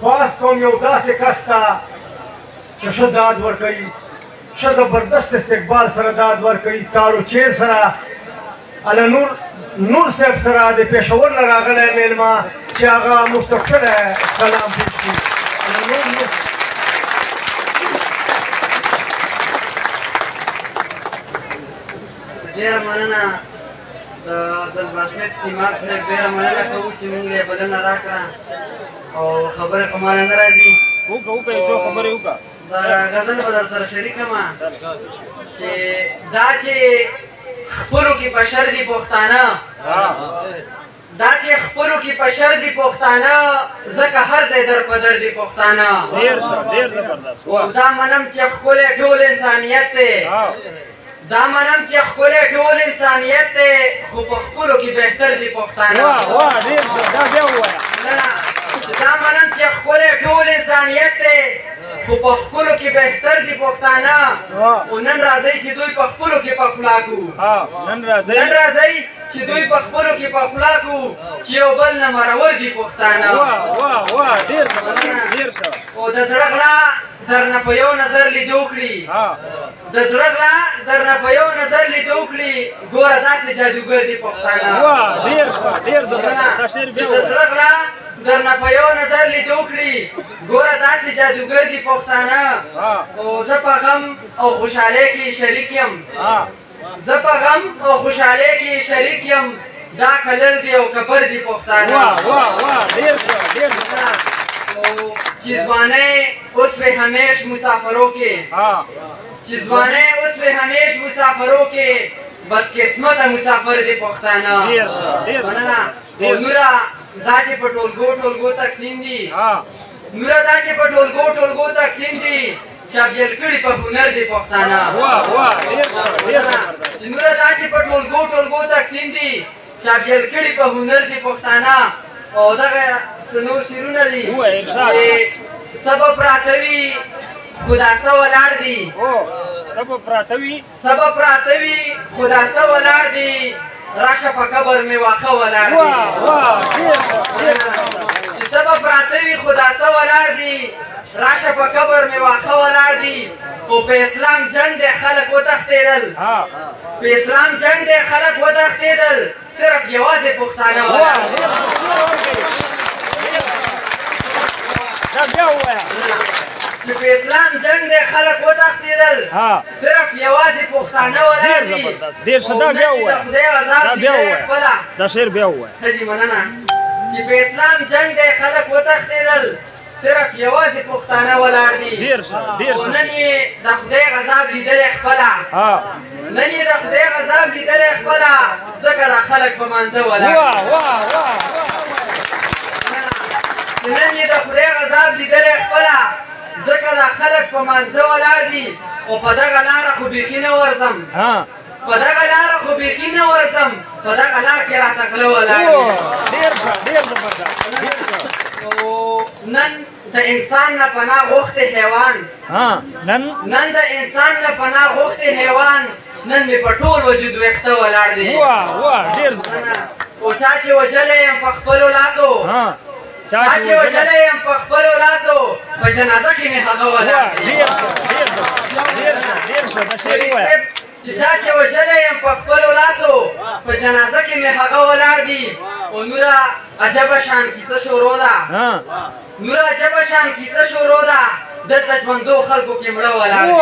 خواست کوم یو داسې کس ته چې ښه داد ورکوي، ښه زبردست استقبال سره داد ورکوي، تاړو چیر سره هله نور صاحب سره د پېښور نه راغلی میلمه چې هغه موږ ته ښکلی سلام پېښ کړي. ډېره مننه د عبدالباسط سیماب صاحب، ډېره مننه کوو چې موږ یې بلنه راکړه او خبرې په مانا نه راځي. د غزل به در سره شریکمه چې دا چې خپلو کې بشر دي پښتانه، دا چې خپلو کې بشر دي پښتانه، ځکه هر ځای در په در دي پښتانه. دا منم چې ښکلی ټول انسانیت دی، دا منم چې ښکلی ټول انسانیت دی، خو په ښکلو کې بهتر دي پښتانه. دا منم چې ښکلی ټول انسانیت دی، خو په ښکلو کې بهتر دي پښتانه. او نن راځئ چې دوی په ښکلو کې پخلا کړو، نن راځئ چې دوی په ښکلو کې پخلا کړو، چې یو بل نه مرور دي پښتانه. او د زړه غلا درنه په یو نظر لیدو کړي، د زړه غلا درنه په یو نظر لیدو کړي، ګوره داسې جادوګر دي پښتانه. د زړه غلا درنه په یو نظر لیدو کړي، ګوره داسې جادوګر دي پښتانه. او زه په غم او خوشحالۍ کې شریک یم، زه په غم او خوشحالۍ کې شریک یم، دا کلر دی او کبر دي پښتانه. چې ځوانۍ اوس به همیش مسافرو کې، چې ځوانۍ اوس به همیش مسافرو کې، بدقسمته مسافر دي پښتانه. مننه. او نوره دا چې په ټولګو تقسیم دي، نوره دا چې په ټولګو تقسیم دي، چاپجل کړي په هنر دي پښتانه. نوره دا چې په ټولګو تقسیم دي، چاپجل کړي په هنر دي پښتانه. او دغه نور شعرونه دي چې سبب پراته وي خدا څه ولاړ دي، سبب پراته وي خدا څه ولاړ دي، راشه په قبر مې واښه ولاړ دي. چې سبب پراته وي خدا څه ولاړ دي، راشه په قبر مې واښه ولاړ دي. او په اسلام جنګ دی خلک وتښتېدل، په اسلام جنګ دی خلک وتښتېدل، صرف یوازې پښتانه ولاړ دي. چې په اسلام جنګ دی خلک وتښتېدل، صرف یوازې پښتانه ولاړ دي. ډېر ښه، دا بیا ووایه، دا شعر بیا ووایه. ښه مننه. چې په اسلام جنګ دی خلک وتښتېدل، صرف یوازې پښتانه ولاړ دي. او نن یې د خدای غضب لیدلی خپله، نن یې د خدای غضب لیدلی خپله، ځکه دا خلک په مانځه ولاړ دي. نن یې د خدای غضب لیدلی خپله، ځکه دا خلک په مانځه ولاړ دي. او په دغه لاره خو بیخي نه ورځم، په دغه لاره خو بیخي نه ورځم، په دغه لار کې راته غله ولاړ دي. او نن د انسان نه پناه غوښتې حیوان، نن د انسان نه پناه غوښتې حیوان، نن مې په ټول وجود ویښته ولاړ دی. او چا چې وژلی یم په خپلو لاسو، چا چې وژلی یم په خپلو لاسو، په جنازه کې مې هغه ولاړ دی. چې چا چې وژلی یم په خپلو لاسو، په جنازه کې مې هغه ولاړ دی. او نوره عجبه شان کیسه شروع ده، نوره عجبه شان کیسه شروع ده، دلته ژوندو خلکو کې مړه ولاړ دی.